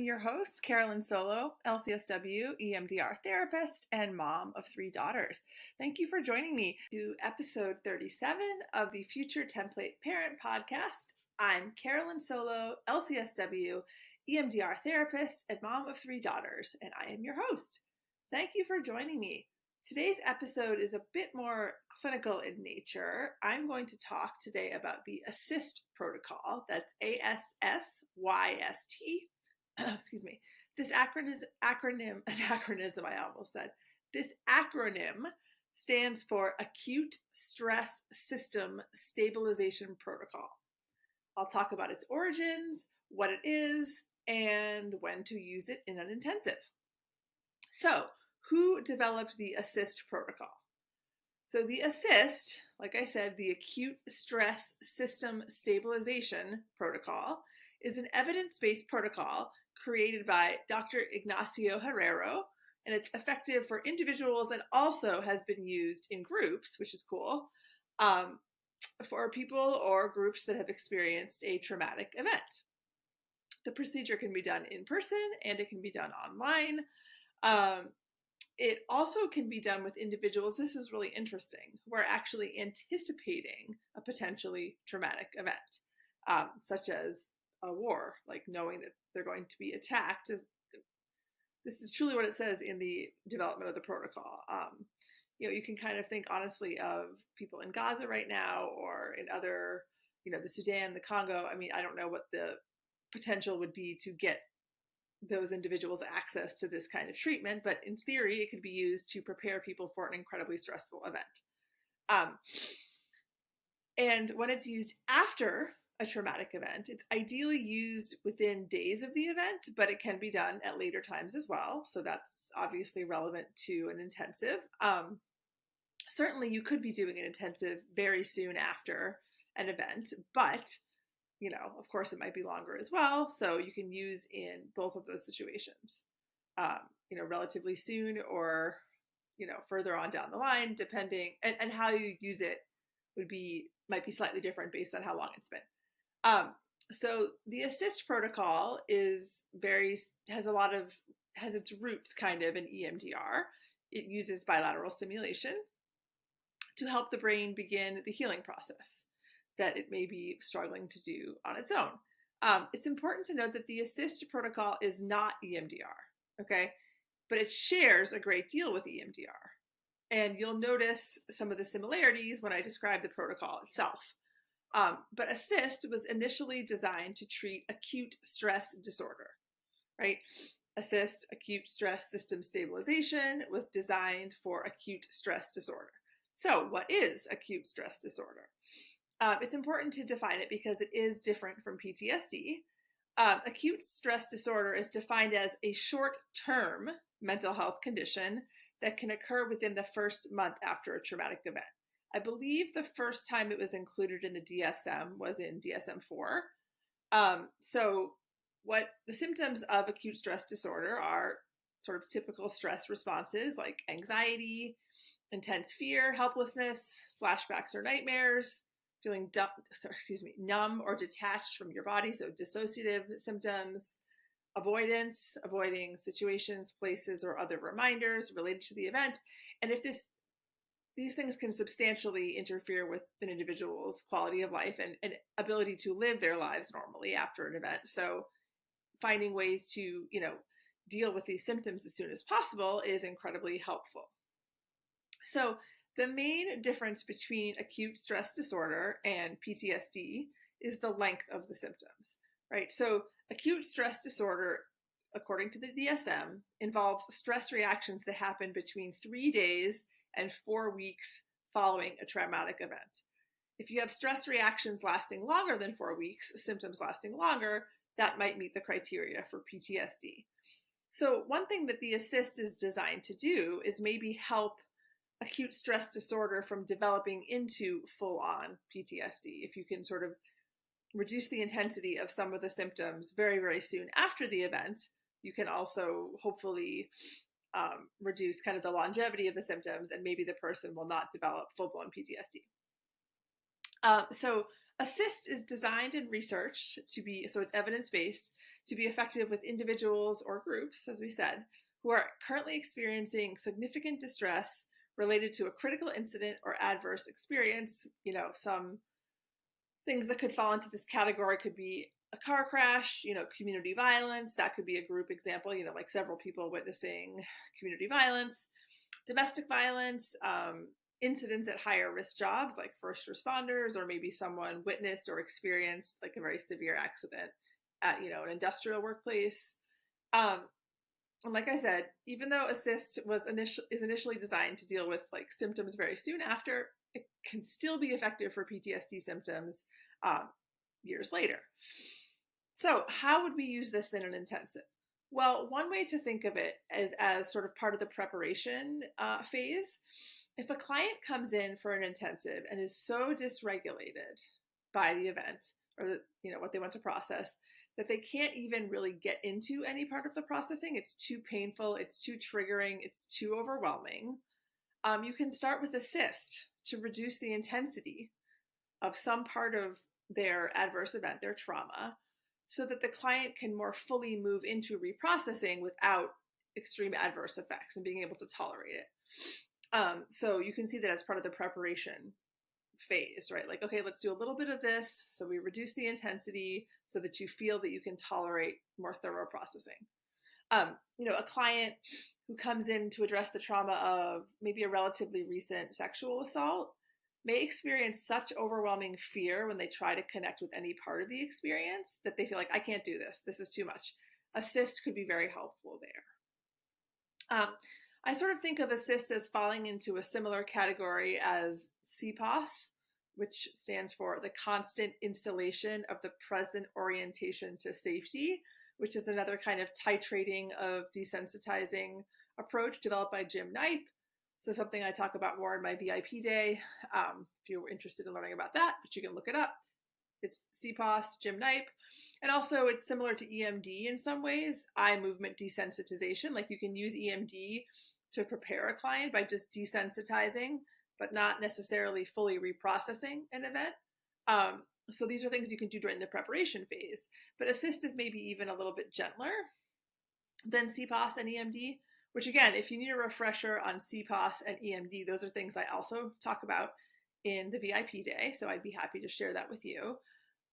your host, Carolyn Solo, LCSW, EMDR therapist, and mom of 3 daughters. Thank you for joining me to episode 37 of the Future Template Parent Podcast. I'm Carolyn Solo, LCSW, EMDR therapist, and mom of 3 daughters, and I am your host. Thank you for joining me. Today's episode is a bit more clinical in nature. I'm going to talk today about the ASSYST Protocol. That's ASSYST. Excuse me. This acronym stands for Acute Stress System Stabilization Protocol. I'll talk about its origins, what it is, and when to use it in an intensive. So, who developed the ASSYST protocol? So the ASSYST, like I said, the Acute Stress System Stabilization Protocol, is an evidence-based protocol created by Dr. Ignacio Herrero, and it's effective for individuals and also has been used in groups, which is cool, for people or groups that have experienced a traumatic event. The procedure can be done in person and it can be done online. It also can be done with individuals, this is really interesting, who are actually anticipating a potentially traumatic event, such as a war, like knowing that they're going to be attacked. This is truly what it says in the development of the protocol. You can kind of think honestly of people in Gaza right now or in other, the Sudan, the Congo. I mean, I don't know what the potential would be to get those individuals access to this kind of treatment, but in theory, it could be used to prepare people for an incredibly stressful event. And when it's used after a traumatic event, it's ideally used within days of the event, but it can be done at later times as well. So that's obviously relevant to an intensive. Certainly, you could be doing an intensive very soon after an event, but of course, it might be longer as well. So you can use in both of those situations, relatively soon or, further on down the line, depending, and how you use it might be slightly different based on how long it's been. So the ASSYST protocol has its roots kind of in EMDR. It uses bilateral stimulation to help the brain begin the healing process that it may be struggling to do on its own. It's important to note that the ASSYST protocol is not EMDR, okay? But it shares a great deal with EMDR. And you'll notice some of the similarities when I describe the protocol itself. But ASSYST was initially designed to treat acute stress disorder, right? ASSYST, Acute Stress System Stabilization, was designed for acute stress disorder. So what is acute stress disorder? It's important to define it because it is different from PTSD. Acute stress disorder is defined as a short-term mental health condition that can occur within the first month after a traumatic event. I believe the first time it was included in the DSM was in DSM-4. So what the symptoms of acute stress disorder are sort of typical stress responses like anxiety, intense fear, helplessness, flashbacks or nightmares, feeling numb or detached from your body, so dissociative symptoms, avoiding situations, places, or other reminders related to the event. And if these things can substantially interfere with an individual's quality of life and ability to live their lives normally after an event. So finding ways to, deal with these symptoms as soon as possible is incredibly helpful. So the main difference between acute stress disorder and PTSD is the length of the symptoms, right? So acute stress disorder, according to the DSM, involves stress reactions that happen between 3 days and 4 weeks following a traumatic event. If you have stress reactions lasting longer than 4 weeks, symptoms lasting longer, that might meet the criteria for PTSD. So one thing that the ASSYST is designed to do is maybe help acute stress disorder from developing into full-on PTSD. If you can sort of reduce the intensity of some of the symptoms very, very soon after the event, you can also hopefully reduce kind of the longevity of the symptoms, and maybe the person will not develop full-blown PTSD. So ASSYST is designed and researched so it's evidence-based, to be effective with individuals or groups, as we said, who are currently experiencing significant distress related to a critical incident or adverse experience. Some things that could fall into this category could be a car crash, community violence. That could be a group example, like several people witnessing community violence, domestic violence, incidents at higher risk jobs like first responders, or maybe someone witnessed or experienced like a very severe accident at, an industrial workplace. And like I said, even though ASSYST is initially designed to deal with like symptoms very soon after, it can still be effective for PTSD symptoms years later. So how would we use this in an intensive? Well, one way to think of it is as sort of part of the preparation phase. If a client comes in for an intensive and is so dysregulated by the event or what they want to process, that they can't even really get into any part of the processing, it's too painful, it's too triggering, it's too overwhelming, you can start with ASSYST to reduce the intensity of some part of their adverse event, their trauma, so that the client can more fully move into reprocessing without extreme adverse effects and being able to tolerate it. So you can see that as part of the preparation phase, right? Like, okay, let's do a little bit of this. So we reduce the intensity so that you feel that you can tolerate more thorough processing. A client who comes in to address the trauma of maybe a relatively recent sexual assault may experience such overwhelming fear when they try to connect with any part of the experience that they feel like, I can't do this. This is too much. ASSYST could be very helpful there. I sort of think of ASSYST as falling into a similar category as CPOS, which stands for the constant installation of the present orientation to safety, which is another kind of titrating of desensitizing approach developed by Jim Knipe. So something I talk about more in my VIP day, if you're interested in learning about that, but you can look it up. It's CPOS, Jim Knipe. And also it's similar to EMD in some ways, eye movement desensitization. Like you can use EMD to prepare a client by just desensitizing, but not necessarily fully reprocessing an event. So these are things you can do during the preparation phase. But ASSYST is maybe even a little bit gentler than CPOS and EMD, which again, if you need a refresher on CPOS and EMD, those are things I also talk about in the VIP day. So I'd be happy to share that with you.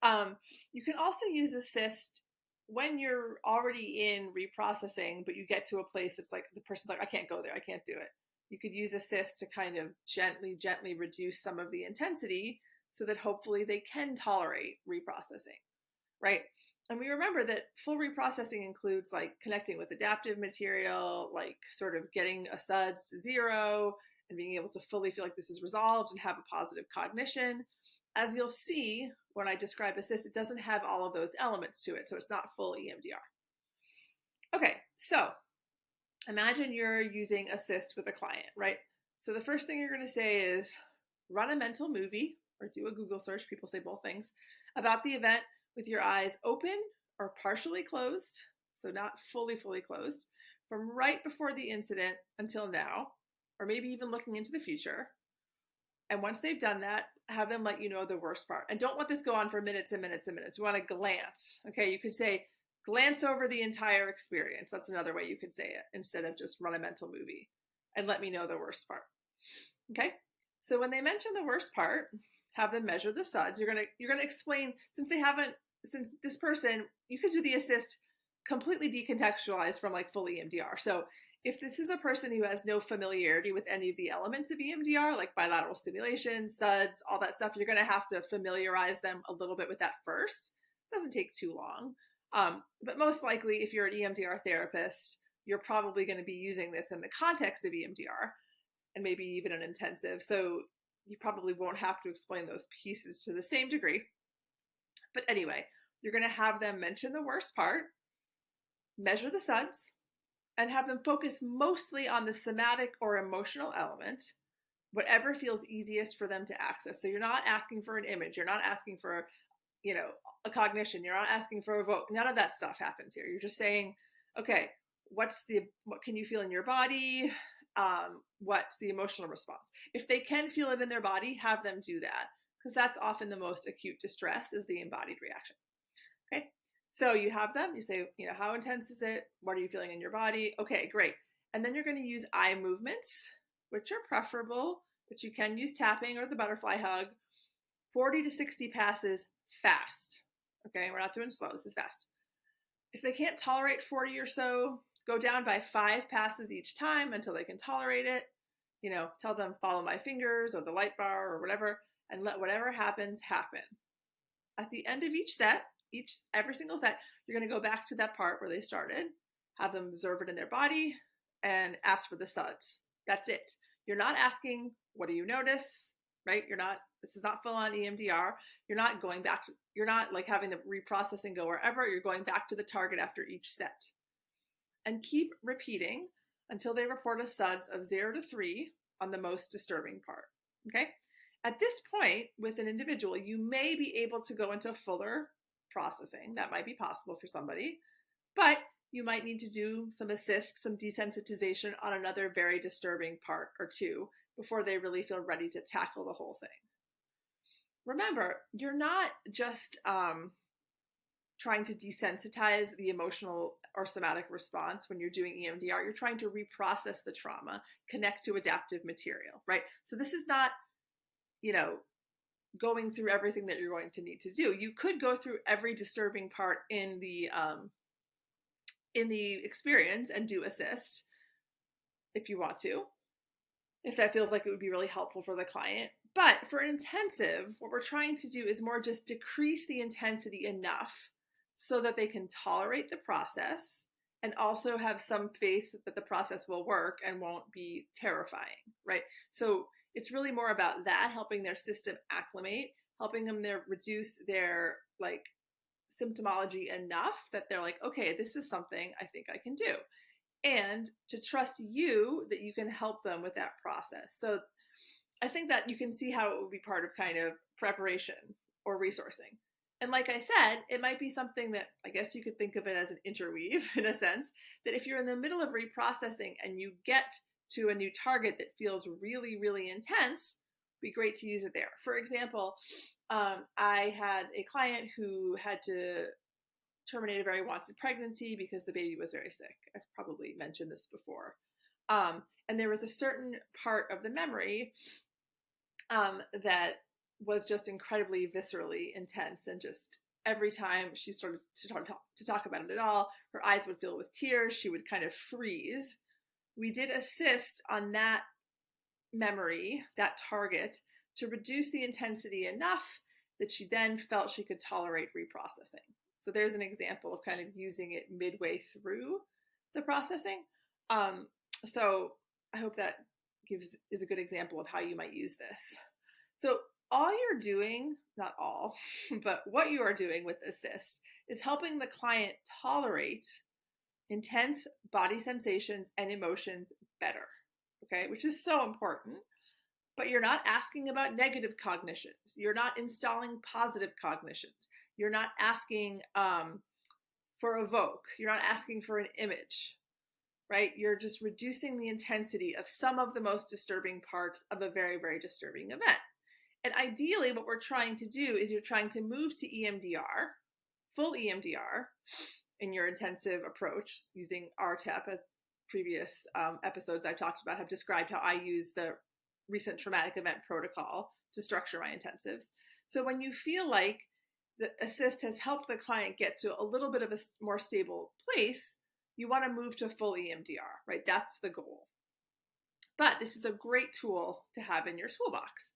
You can also use ASSYST when you're already in reprocessing, but you get to a place that's like, the person's like, I can't go there, I can't do it. You could use ASSYST to kind of gently reduce some of the intensity so that hopefully they can tolerate reprocessing, right? And we remember that full reprocessing includes like connecting with adaptive material, like sort of getting ASSYST to 0 and being able to fully feel like this is resolved and have a positive cognition. As you'll see when I describe ASSYST, it doesn't have all of those elements to it, so it's not full EMDR. Okay, so imagine you're using ASSYST with a client, right? So the first thing you're going to say is run a mental movie or do a Google search, people say both things, about the event with your eyes open or partially closed, so not fully closed, from right before the incident until now, or maybe even looking into the future. And once they've done that, have them let you know the worst part. And don't let this go on for minutes and minutes and minutes. You want to glance. Okay, you could say, glance over the entire experience. That's another way you could say it instead of just run a mental movie and let me know the worst part. Okay, so when they mention the worst part, have them measure the SUDS. You're gonna explain, since this person, you could do the ASSYST completely decontextualized from like full EMDR. So if this is a person who has no familiarity with any of the elements of EMDR, like bilateral stimulation, SUDS, all that stuff, you're going to have to familiarize them a little bit with that first. It doesn't take too long. But most likely, if you're an EMDR therapist, you're probably going to be using this in the context of EMDR and maybe even an intensive. So you probably won't have to explain those pieces to the same degree. But anyway, you're going to have them mention the worst part, measure the SUDS, and have them focus mostly on the somatic or emotional element, whatever feels easiest for them to access. So you're not asking for an image. You're not asking for, a cognition. You're not asking for a vote. None of that stuff happens here. You're just saying, okay, what can you feel in your body? What's the emotional response? If they can feel it in their body, have them do that, because that's often the most acute distress is the embodied reaction. Okay. So you have them, you say, how intense is it? What are you feeling in your body? Okay, great. And then you're going to use eye movements, which are preferable, but you can use tapping or the butterfly hug, 40 to 60 passes fast. Okay, we're not doing slow, this is fast. If they can't tolerate 40 or so, go down by 5 passes each time until they can tolerate it. Tell them follow my fingers or the light bar or whatever, and let whatever happens happen. At the end of each set, every single set, you're going to go back to that part where they started, have them observe it in their body, and ask for the suds. That's it. You're not asking, what do you notice? Right? This is not full on EMDR. You're not going back, you're not like having the reprocessing go wherever. You're going back to the target after each set. And keep repeating until they report a suds of 0 to 3 on the most disturbing part. Okay? At this point, with an individual, you may be able to go into fuller processing. That might be possible for somebody, but you might need to do some ASSYST, some desensitization on another very disturbing part or two before they really feel ready to tackle the whole thing. Remember, you're not just trying to desensitize the emotional or somatic response when you're doing EMDR. You're trying to reprocess the trauma, connect to adaptive material, right? So this is not, going through everything that you're going to need to do. You could go through every disturbing part in the experience and do ASSYST if you want to, if that feels like it would be really helpful for the client. But for an intensive, what we're trying to do is more just decrease the intensity enough so that they can tolerate the process and also have some faith that the process will work and won't be terrifying, right? So it's really more about that, helping their system acclimate, helping them reduce their symptomology enough that they're like, okay, this is something I think I can do. And to trust you that you can help them with that process. So I think that you can see how it would be part of kind of preparation or resourcing. And like I said, it might be something that I guess you could think of it as an interweave in a sense, that if you're in the middle of reprocessing and you get to a new target that feels really, really intense, it'd be great to use it there. For example, I had a client who had to terminate a very wanted pregnancy because the baby was very sick. I've probably mentioned this before. And there was a certain part of the memory that was just incredibly viscerally intense, and just every time she started to talk about it at all, her eyes would fill with tears. She would kind of freeze. We did ASSYST on that memory, that target, to reduce the intensity enough that she then felt she could tolerate reprocessing. So there's an example of kind of using it midway through the processing. So I hope that is a good example of how you might use this. So all you're doing, not all, but what you are doing with ASSYST is helping the client tolerate intense body sensations and emotions better, okay, which is so important. But you're not asking about negative cognitions. You're not installing positive cognitions. You're not asking for evoke. You're not asking for an image, right? You're just reducing the intensity of some of the most disturbing parts of a very, very disturbing event. And ideally, what we're trying to do is you're trying to move to EMDR, full EMDR, in your intensive approach using RTEP, as previous episodes I talked about have described how I use the recent traumatic event protocol to structure my intensives. So when you feel like the ASSYST has helped the client get to a little bit of a more stable place, you want to move to full EMDR, right? That's the goal. But this is a great tool to have in your toolbox.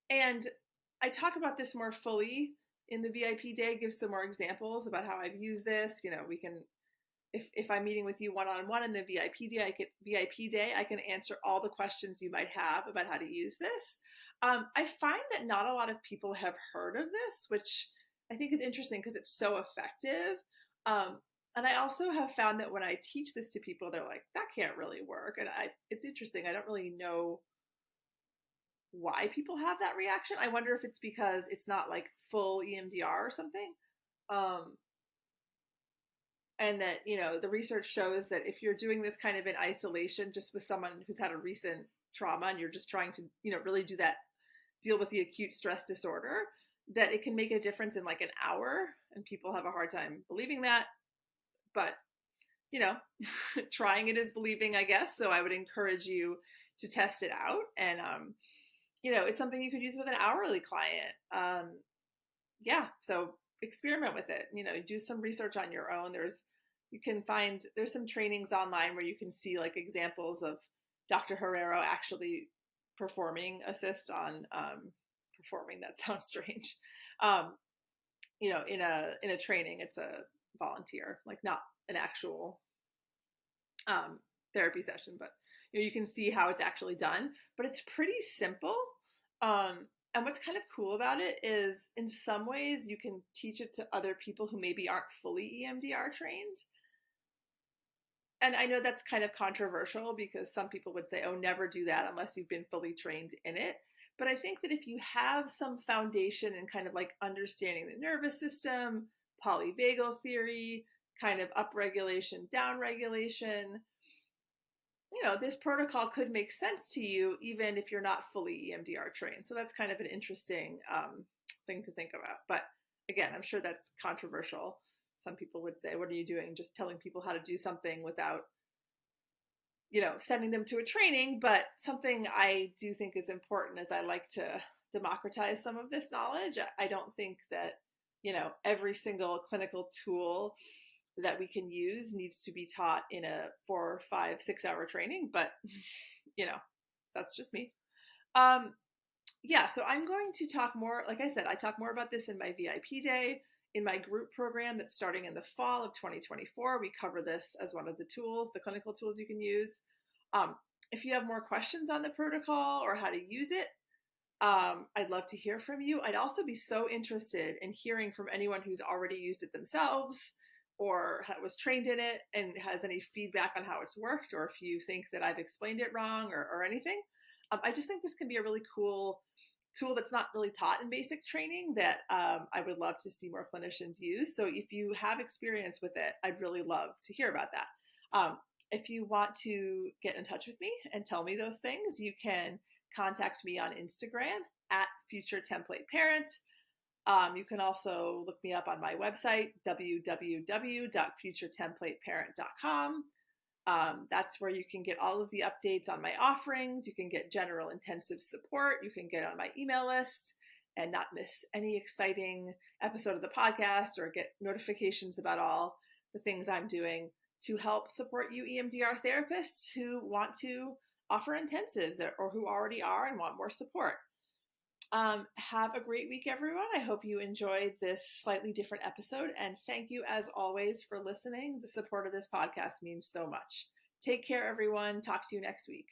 And I talk about this more fully in the VIP day, give some more examples about how I've used this. We can, if I'm meeting with you one-on-one in the VIP day, I can answer all the questions you might have about how to use this. I find that not a lot of people have heard of this, which I think is interesting because it's so effective. And I also have found that when I teach this to people, they're like, that can't really work. And it's interesting. I don't really know why people have that reaction. I wonder if it's because it's not like full EMDR or something. And that, the research shows that if you're doing this kind of in isolation, just with someone who's had a recent trauma and you're just trying to, really deal with the acute stress disorder, that it can make a difference in like an hour, and people have a hard time believing that. But, you know, trying it is believing, I guess. So I would encourage you to test it out. And, you know, it's something you could use with an hourly client. Yeah. So experiment with it, you know, do some research on your own. There's some trainings online where you can see like examples of Dr. Herrero actually performing ASSYST on, performing, that sounds strange. You know, in a training. It's a volunteer, like not an actual therapy session, but you know, you can see how it's actually done. But it's pretty simple. And what's kind of cool about it is, in some ways, you can teach it to other people who maybe aren't fully EMDR trained. And I know that's kind of controversial because some people would say, oh, never do that unless you've been fully trained in it. But I think that if you have some foundation in kind of like understanding the nervous system, polyvagal theory, kind of upregulation, downregulation, you know, this protocol could make sense to you even if you're not fully EMDR trained. So that's kind of an interesting thing to think about. But again, I'm sure that's controversial. Some people would say, what are you doing? Just telling people how to do something without, you know, sending them to a training. But something I do think is important is I like to democratize some of this knowledge. I don't think that, you know, every single clinical tool that we can use needs to be taught in a 4, 5, 6 hour training, but you know, that's just me. Yeah, so I'm going to talk more, like I said, I talk more about this in my VIP day. In my group program that's starting in the fall of 2024, we cover this as one of the tools, the clinical tools you can use. If you have more questions on the protocol or how to use it, I'd love to hear from you. I'd also be so interested in hearing from anyone who's already used it themselves or was trained in it and has any feedback on how it's worked, or if you think that I've explained it wrong or anything. I just think this can be a really cool tool that's not really taught in basic training that I would love to see more clinicians use. So if you have experience with it, I'd really love to hear about that. If you want to get in touch with me and tell me those things, you can contact me on Instagram at Future Template Parent. You can also look me up on my website, www.futuretemplateparent.com. That's where you can get all of the updates on my offerings. You can get general intensive support. You can get on my email list and not miss any exciting episode of the podcast, or get notifications about all the things I'm doing to help support you EMDR therapists who want to offer intensives or who already are and want more support. Have a great week, everyone. I hope you enjoyed this slightly different episode, and thank you as always for listening. The support of this podcast means so much. Take care, everyone. Talk to you next week.